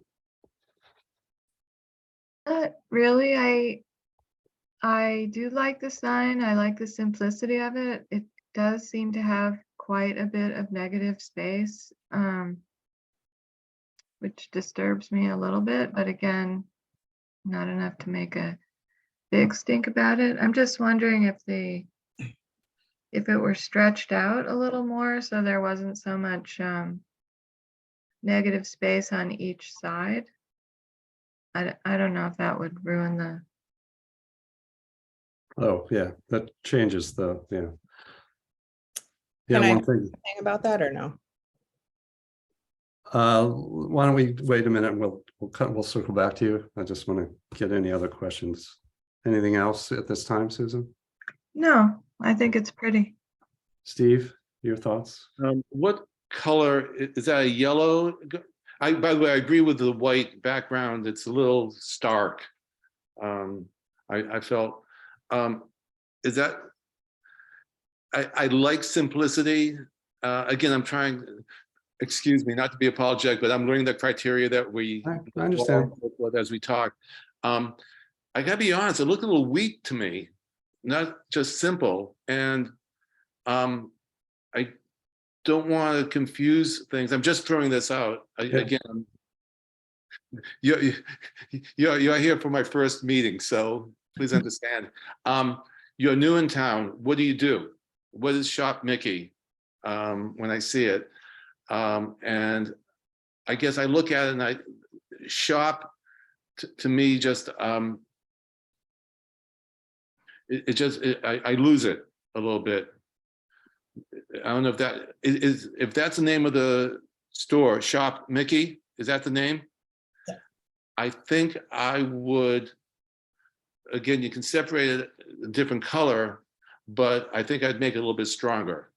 [SPEAKER 3] Really, I do like the sign. I like the simplicity of it. It does seem to have quite a bit of negative space, which disturbs me a little bit, but again, not enough to make a big stink about it. I'm just wondering if it were stretched out a little more so there wasn't so much negative space on each side. I don't know if that would ruin the.
[SPEAKER 1] Oh, yeah, that changes the, yeah.
[SPEAKER 8] Can
[SPEAKER 1] Yeah,
[SPEAKER 8] I
[SPEAKER 1] one thing.
[SPEAKER 8] Anything about that or no?
[SPEAKER 1] Why don't we wait a minute and we'll circle back to you. I just want to get any other questions. Anything else at this time, Susan?
[SPEAKER 3] No, I think it's pretty.
[SPEAKER 1] Steve, your thoughts?
[SPEAKER 2] What color is that? A yellow? By the way, I agree with the white background. It's a little stark. I felt. Is that? I like simplicity. Again, I'm trying. Excuse me, not to be apologetic, but I'm learning the criteria that we
[SPEAKER 1] I understand.
[SPEAKER 2] as we talk. I gotta be honest, it looked a little weak to me, not just simple. And I don't want to confuse things. I'm just throwing this out. Again, you're here for my first meeting, so please understand. You're new in town. What do you do? What is Shop Mickey? When I see it. And I guess I look at it and shop to me just, I lose it a little bit. I don't know if that is, if that's the name of the store, Shop Mickey, is that the name?
[SPEAKER 5] Yeah.
[SPEAKER 2] I think I would, again, you can separate it a different color, but I think I'd make it a little bit stronger.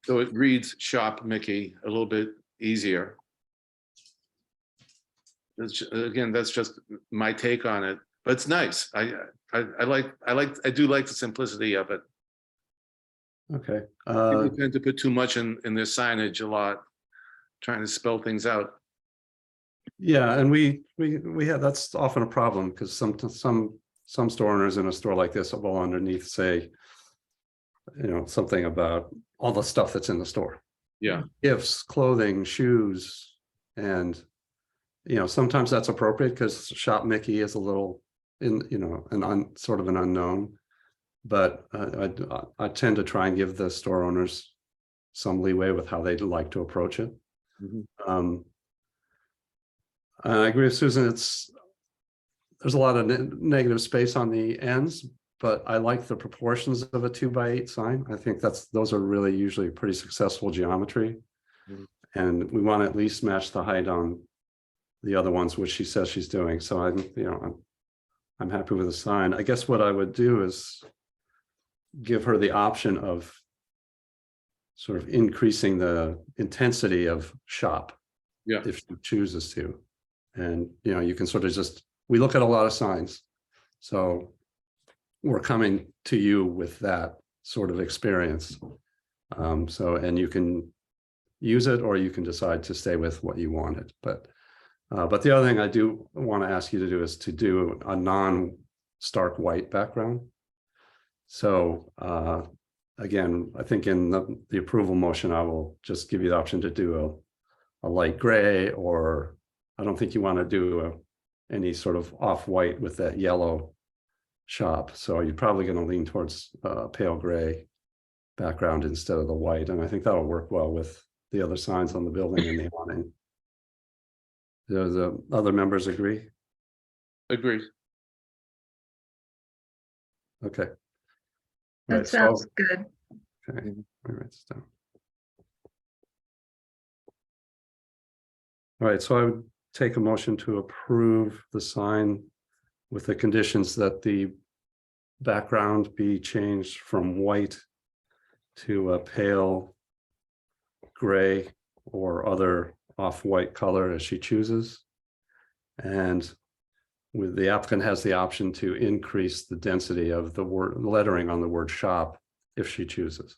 [SPEAKER 2] So it reads Shop Mickey a little bit easier. Again, that's just my take on it, but it's nice. I do like the simplicity of it.
[SPEAKER 1] Okay.
[SPEAKER 2] People tend to put too much in their signage a lot, trying to spell things out.
[SPEAKER 1] Yeah, and we have, that's often a problem because some store owners in a store like this will underneath say, you know, something about all the stuff that's in the store.
[SPEAKER 2] Yeah.
[SPEAKER 1] Gifts, clothing, shoes, and you know, sometimes that's appropriate because Shop Mickey is a little sort of an unknown. But I tend to try and give the store owners some leeway with how they'd like to approach it.
[SPEAKER 2] Mm-hmm.
[SPEAKER 1] I agree with Susan. There's a lot of negative space on the ends, but I like the proportions of a 2x8 sign. I think those are really usually pretty successful geometry.
[SPEAKER 2] Mm-hmm.
[SPEAKER 1] And we want to at least match the height on the other ones, which she says she's doing. So I'm happy with the sign. I guess what I would do is give her the option of sort of increasing the intensity of shop,
[SPEAKER 2] Yeah.
[SPEAKER 1] if she chooses to. And you know, you can sort of we look at a lot of signs, so we're coming to you with that sort of experience. And you can use it, or you can decide to stay with what you wanted. But the other thing I do want to ask you to do is to do a non-stark white background. So again, I think in the approval motion, I will just give you the option to do a light gray, or I don't think you want to do any sort of off-white with that yellow shop. So you're probably going to lean towards pale gray background instead of the white. And I think that'll work well with the other signs on the building and the awning. Do the other members agree?
[SPEAKER 2] Agreed.
[SPEAKER 1] Okay.
[SPEAKER 3] That
[SPEAKER 1] Right,
[SPEAKER 3] sounds good.
[SPEAKER 1] Okay, let me write this down. All right, so I would take a motion to approve the sign with the conditions that the background be changed from white to a pale gray or other off-white color as she chooses. And with the applicant has the option to increase the density of the word lettering on the word shop if she chooses.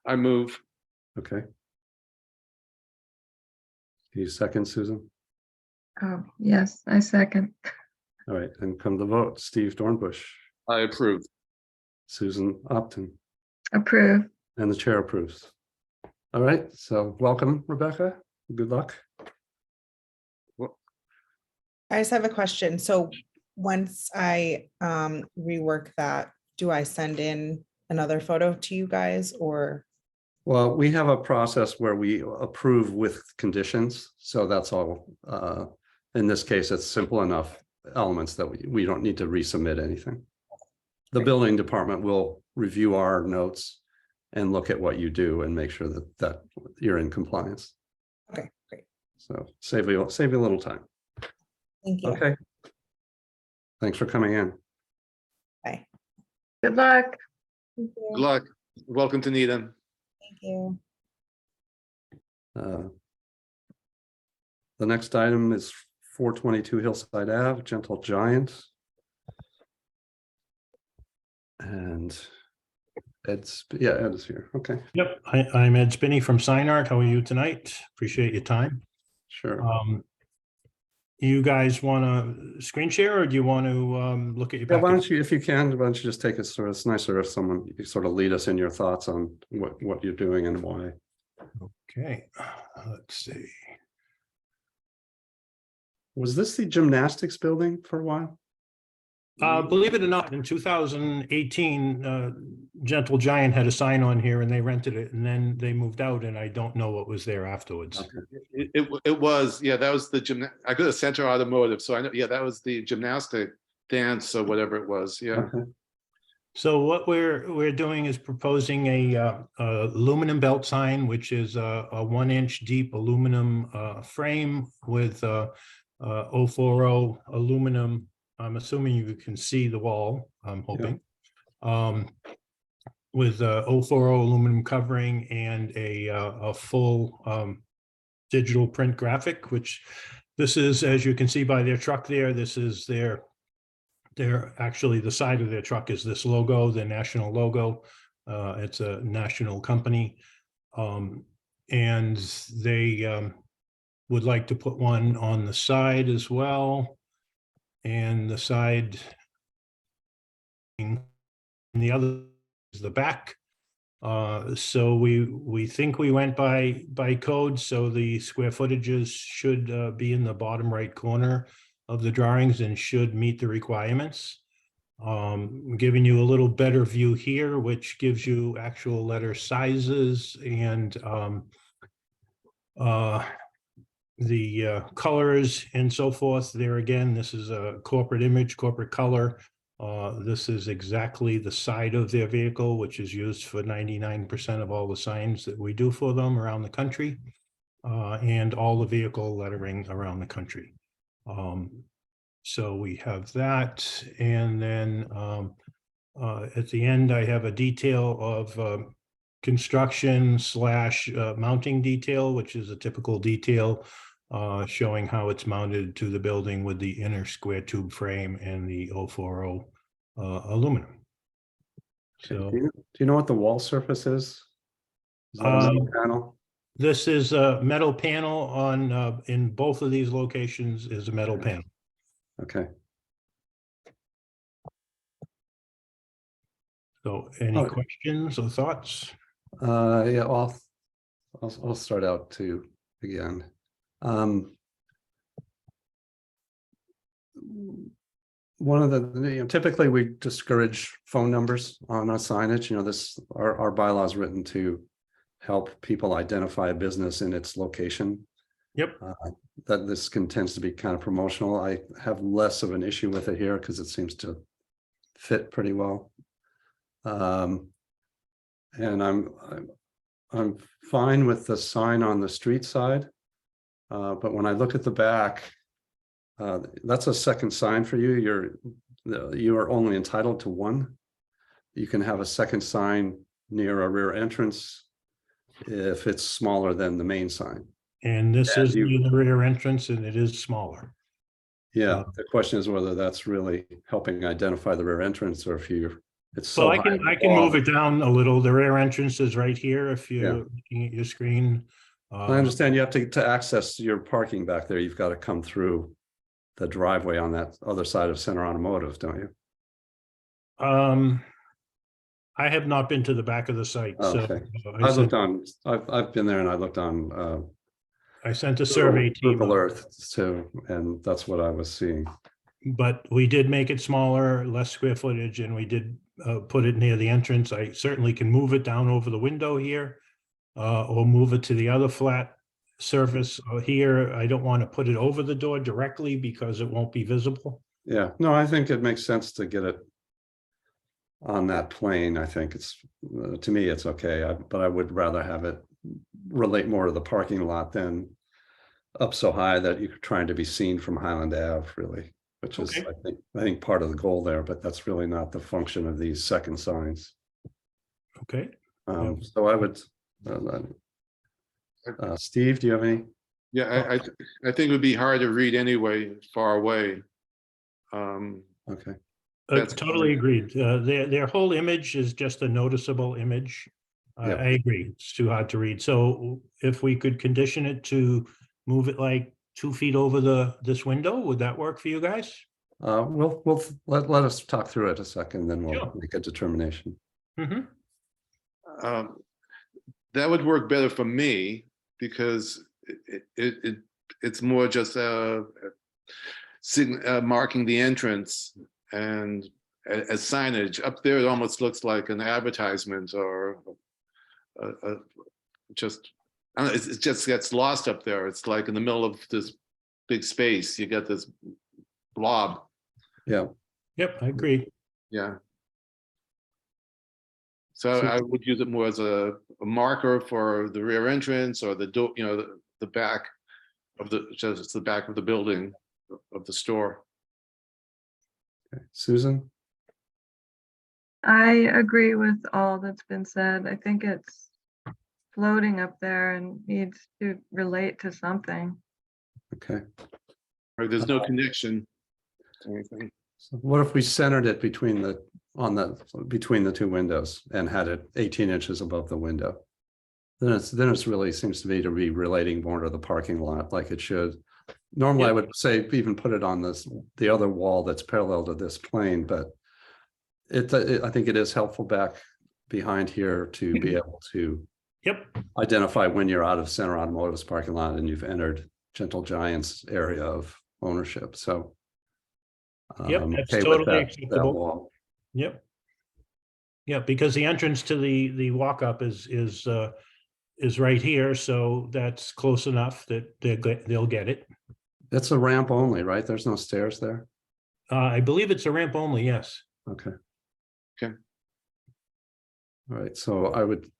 [SPEAKER 2] I move.
[SPEAKER 1] Okay. Do you second, Susan?
[SPEAKER 3] Oh, yes, I second.
[SPEAKER 1] All right, and come to vote. Steve Dornbush,
[SPEAKER 2] I approve.
[SPEAKER 1] Susan Upton,
[SPEAKER 3] Approve.
[SPEAKER 1] and the chair approves. All right, so welcome, Rebecca. Good luck.
[SPEAKER 8] I just have a question. So once I rework that, do I send in another photo to you guys, or?
[SPEAKER 1] Well, we have a process where we approve with conditions, so that's all. In this case, it's simple enough elements that we don't need to resubmit anything. The building department will review our notes and look at what you do and make sure that you're in compliance.
[SPEAKER 8] Okay, great.
[SPEAKER 1] So save you a little time.
[SPEAKER 8] Thank you.
[SPEAKER 1] Okay. Thanks for coming in.
[SPEAKER 8] Bye.
[SPEAKER 3] Good luck.
[SPEAKER 8] Thank you.
[SPEAKER 2] Good luck. Welcome to Needham.
[SPEAKER 8] Thank you.
[SPEAKER 1] The next item is 422 Hillside Ave, Gentle Giant. And Ed is here. Okay,
[SPEAKER 10] Yep, I'm Ed Spinney from Sign Art. How are you tonight? Appreciate your time.
[SPEAKER 1] sure.
[SPEAKER 10] You guys want to screen share, or do you want to look at your
[SPEAKER 1] Yeah, why
[SPEAKER 10] package?
[SPEAKER 1] don't you, if you can, why don't you just take us through? It's nicer if you sort of lead us in your thoughts on what you're doing and why.
[SPEAKER 10] Okay, let's see.
[SPEAKER 1] Was this the gymnastics building for a while?
[SPEAKER 10] Believe it or not, in 2018, Gentle Giant had a sign on here and they rented it and then they moved out and I don't know what was there afterwards.
[SPEAKER 1] Okay.
[SPEAKER 2] It was, yeah, that was the I go to Center Automotive, so I know, yeah, that was the gymnastic dance or whatever it was, yeah.
[SPEAKER 1] Okay.
[SPEAKER 10] So what we're doing is proposing a aluminum belt sign, which is a 1-inch deep aluminum frame with 040 aluminum. I'm assuming you can see the wall, I'm hoping. With 040 aluminum covering and a full digital print graphic, which this is, as you can see by their truck there, this is their actually the side of their truck is this logo, the national logo. It's a national company. And they would like to put one on the side as well. And the side, and the other is the back. So we think we went by code, so the square footages should be in the bottom right corner of the drawings and should meet the requirements. I'm giving you a little better view here, which gives you actual letter sizes and the colors and so forth. There again, this is a corporate image, corporate color. This is exactly the side of their vehicle, which is used for 99% of all the signs that we do for them around the country, and all the vehicle lettering around the country. So we have that. And then at the end, I have a detail of construction / mounting detail, which is a typical detail showing how it's mounted to the building with the inner square tube frame and the 040 aluminum. So
[SPEAKER 1] Do you know what the wall surface is? Is that a metal panel?
[SPEAKER 10] this is a metal panel on in both of these locations is a metal panel.
[SPEAKER 1] Okay.
[SPEAKER 10] So any
[SPEAKER 1] Oh.
[SPEAKER 10] questions or thoughts?
[SPEAKER 1] Yeah, well, I'll start out too again. One of the, typically we discourage phone numbers on our signage. Our bylaw is written to help people identify a business in its location.
[SPEAKER 10] Yep.
[SPEAKER 1] That this tends to be kind of promotional. I have less of an issue with it here because it seems to fit pretty well. And I'm fine with the sign on the street side. But when I look at the back, that's a second sign for you. You are only entitled to one. You can have a second sign near a rear entrance if it's smaller than the main sign.
[SPEAKER 10] And this is the rear entrance and it is smaller.
[SPEAKER 1] Yeah, the question is whether that's really helping identify the rear entrance or if it's so
[SPEAKER 10] Well, I can move it down a little. The rear entrance is right here if you're looking at your screen.
[SPEAKER 1] I understand you have to access your parking back there. You've got to come through the driveway on that other side of Center Automotive, don't you?
[SPEAKER 10] I have not been to the back of the site.
[SPEAKER 1] Oh,
[SPEAKER 10] So
[SPEAKER 1] okay. I've been there and I looked on
[SPEAKER 10] I sent a survey team.
[SPEAKER 1] Google Earth too, and that's what I was seeing.
[SPEAKER 10] But we did make it smaller, less square footage, and we did put it near the entrance. I certainly can move it down over the window here or move it to the other flat surface here. I don't want to put it over the door directly because it won't be visible.
[SPEAKER 1] Yeah, no, I think it makes sense to get it on that plane. I think it's, to me, it's okay, but I would rather have it relate more to the parking lot than up so high that you're trying to be seen from Highland Ave, really, which is,
[SPEAKER 10] Okay.
[SPEAKER 1] I think part of the goal there, but that's really not the function of these second signs.
[SPEAKER 10] Okay.
[SPEAKER 1] So I would, Steve, do you have any?
[SPEAKER 2] Yeah, I think it would be hard to read anyway, far away.
[SPEAKER 1] Okay.
[SPEAKER 2] That's
[SPEAKER 10] Totally agreed. Their whole image is just a noticeable image.
[SPEAKER 1] Yeah.
[SPEAKER 10] I agree. It's too hard to read. So if we could condition it to move it like 2 feet over this window, would that work for you guys?
[SPEAKER 1] We'll let us talk through it a second, then we'll
[SPEAKER 10] Sure.
[SPEAKER 1] make a determination.
[SPEAKER 10] Mm-hmm.
[SPEAKER 2] That would work better for me because it's more just marking the entrance and as signage. Up there, it almost looks like an advertisement or just, I don't know, it just gets lost up there. It's like in the middle of this big space, you get this blob.
[SPEAKER 1] Yeah,
[SPEAKER 10] Yep, I agree.
[SPEAKER 2] Yeah. So I would use it more as a marker for the rear entrance or the door, you know, the back of just the back of the building of the store.
[SPEAKER 1] Susan?
[SPEAKER 3] I agree with all that's been said. I think it's floating up there and needs to relate to something.
[SPEAKER 1] Okay.
[SPEAKER 2] Or there's no connection to anything.
[SPEAKER 1] So what if we centered it between between the two windows and had it 18 inches above the window? Then it's really seems to be relating more to the parking lot like it should. Normally, I would say even put it on the other wall that's parallel to this plane, but I think it is helpful back behind here to be able to identify when you're out of Center Automotive's parking lot and you've entered Gentle Giant's area of ownership. So
[SPEAKER 10] That's
[SPEAKER 1] okay with
[SPEAKER 10] totally
[SPEAKER 1] that
[SPEAKER 10] acceptable.
[SPEAKER 1] wall.
[SPEAKER 10] Yep. Yeah, because the entrance to the walk-up is right here, so that's close enough that they'll get it.
[SPEAKER 1] It's a ramp only, right? There's no stairs there.
[SPEAKER 10] I believe it's a ramp only, yes.
[SPEAKER 1] Okay.
[SPEAKER 2] Okay.
[SPEAKER 1] All right, so I would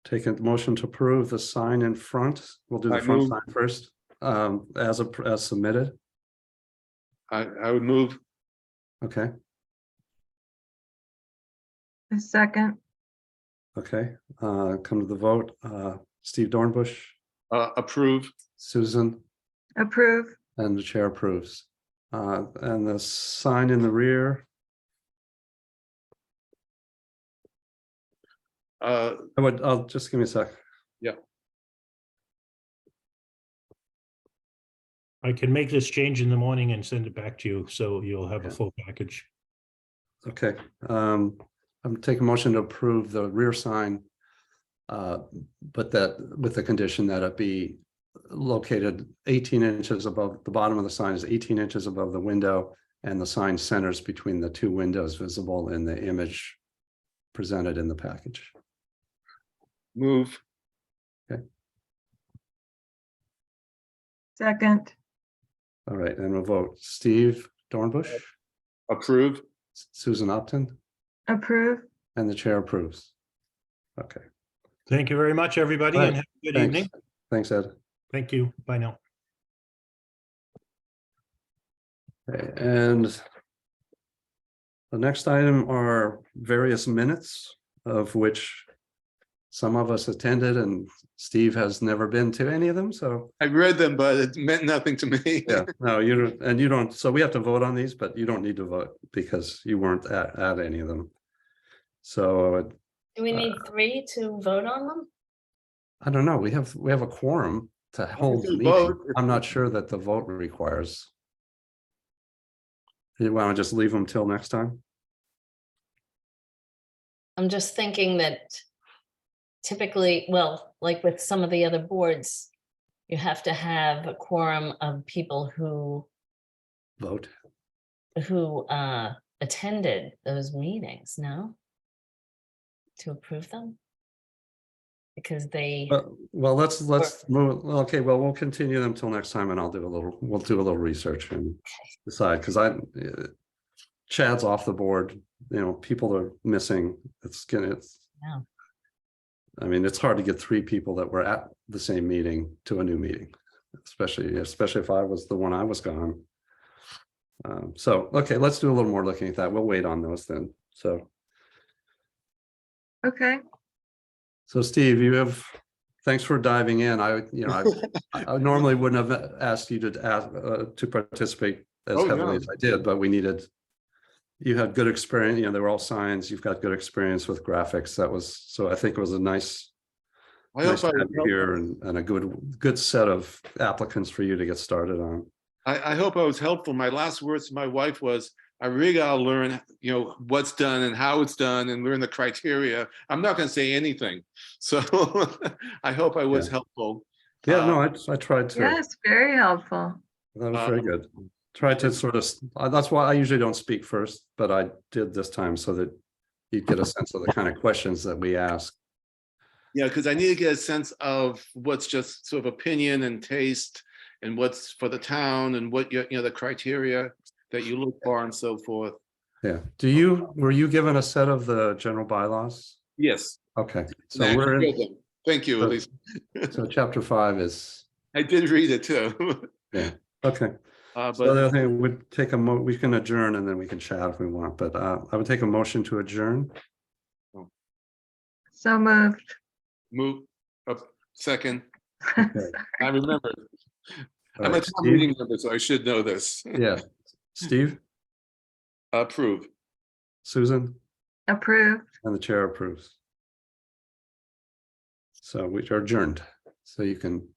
[SPEAKER 1] take a motion to approve the sign in front. We'll do the
[SPEAKER 2] I
[SPEAKER 1] front
[SPEAKER 2] move.
[SPEAKER 1] sign first, as submitted.
[SPEAKER 2] I would move.
[SPEAKER 1] Okay,
[SPEAKER 3] A second,
[SPEAKER 1] okay. Come to the vote. Steve Dornbush,
[SPEAKER 2] Approve.
[SPEAKER 1] Susan,
[SPEAKER 3] approve,
[SPEAKER 1] and the chair approves. And the sign in the rear, I'll just give me a sec.
[SPEAKER 10] I can make this change in the morning and send it back to you, so you'll have a
[SPEAKER 1] Yeah.
[SPEAKER 10] full package.
[SPEAKER 1] Okay, I'm taking a motion to approve the rear sign. But that with the condition that it be located 18 inches above, the bottom of the sign is 18 inches above the window, and the sign centers between the two windows visible in the image presented in the package.
[SPEAKER 2] Move.
[SPEAKER 3] second,
[SPEAKER 1] All right, and we'll vote. Steve Dornbush,
[SPEAKER 2] Approve.
[SPEAKER 1] Susan Upton,
[SPEAKER 3] approve.
[SPEAKER 1] and the chair approves. Okay,
[SPEAKER 10] Thank you very much, everybody,
[SPEAKER 1] All right,
[SPEAKER 10] and have a good
[SPEAKER 1] thanks.
[SPEAKER 10] evening.
[SPEAKER 1] Thanks, Ed.
[SPEAKER 10] Thank you. Bye now.
[SPEAKER 1] Okay, and the next item are various minutes, of which some of us attended and Steve has never been to any of them, so.
[SPEAKER 2] I read them, but it meant nothing to me.
[SPEAKER 1] Yeah, no, you don't, so we have to vote on these, but you don't need to vote because you weren't at any of them. So
[SPEAKER 9] Do we need 3 to vote on them?
[SPEAKER 1] I don't know, we have a quorum to hold the
[SPEAKER 2] can
[SPEAKER 1] meeting.
[SPEAKER 2] vote.
[SPEAKER 1] I'm not sure that the vote requires. You want to just leave them till next time?
[SPEAKER 9] I'm just thinking that typically, well, like with some of the other boards, you have to have a quorum of people who
[SPEAKER 1] Vote.
[SPEAKER 9] attended those meetings, no? To approve them? Because they,
[SPEAKER 1] Well, let's move, okay, well, we'll continue them till next time and we'll do a little research and decide, because Chad's off the board, people are missing,
[SPEAKER 9] Yeah.
[SPEAKER 1] I mean, it's hard to get 3 people that were at the same meeting to a new meeting, especially if I was the one I was gone. So, okay, let's do a little more looking at that. We'll wait on those then. So
[SPEAKER 3] Okay,
[SPEAKER 1] Steve, thanks for diving in. I normally wouldn't have asked you to participate as
[SPEAKER 2] Oh,
[SPEAKER 1] heavily
[SPEAKER 2] no.
[SPEAKER 1] as I did, but you had good experience, they were all signs. You've got good experience with graphics. So I think it was a nice
[SPEAKER 2] I hope
[SPEAKER 1] to
[SPEAKER 2] I
[SPEAKER 1] have you here and a good set of applicants for you to get started on.
[SPEAKER 2] I hope I was helpful. My last words to my wife was, I really gotta learn, what's done and how it's done and learn the criteria. I'm not gonna say anything. So I hope I was helpful.
[SPEAKER 1] Yeah, no, I tried to.
[SPEAKER 3] yes, very helpful.
[SPEAKER 1] That was very good. try to sort of, that's why I usually don't speak first, but I did this time so that you get a sense of the kind of questions that we ask.
[SPEAKER 2] Yeah, because I need to get a sense of what's just sort of opinion and taste and what's for the town and what the criteria that you look for and so forth.
[SPEAKER 1] Yeah. Were you given a set of the general bylaws?
[SPEAKER 2] Yes.
[SPEAKER 1] Okay, so
[SPEAKER 2] And I
[SPEAKER 1] we're
[SPEAKER 2] read
[SPEAKER 1] in,
[SPEAKER 2] them. Thank you,
[SPEAKER 1] So-
[SPEAKER 2] Elise.
[SPEAKER 1] so chapter 5 is,
[SPEAKER 2] I did read it too.
[SPEAKER 1] yeah, okay. So the
[SPEAKER 2] But
[SPEAKER 1] other thing would take we can adjourn and then we can chat if we want, but I would take a motion to adjourn.
[SPEAKER 3] So moved.
[SPEAKER 2] move up second.
[SPEAKER 1] Okay.
[SPEAKER 2] I remember.
[SPEAKER 1] All
[SPEAKER 2] I'm a
[SPEAKER 1] right,
[SPEAKER 2] town
[SPEAKER 1] Steve?
[SPEAKER 2] meeting member, so I should know this.
[SPEAKER 1] Yeah, Steve,
[SPEAKER 2] Approve.
[SPEAKER 1] Susan,
[SPEAKER 3] Approved.
[SPEAKER 1] and the chair approves. So we are adjourned, so you can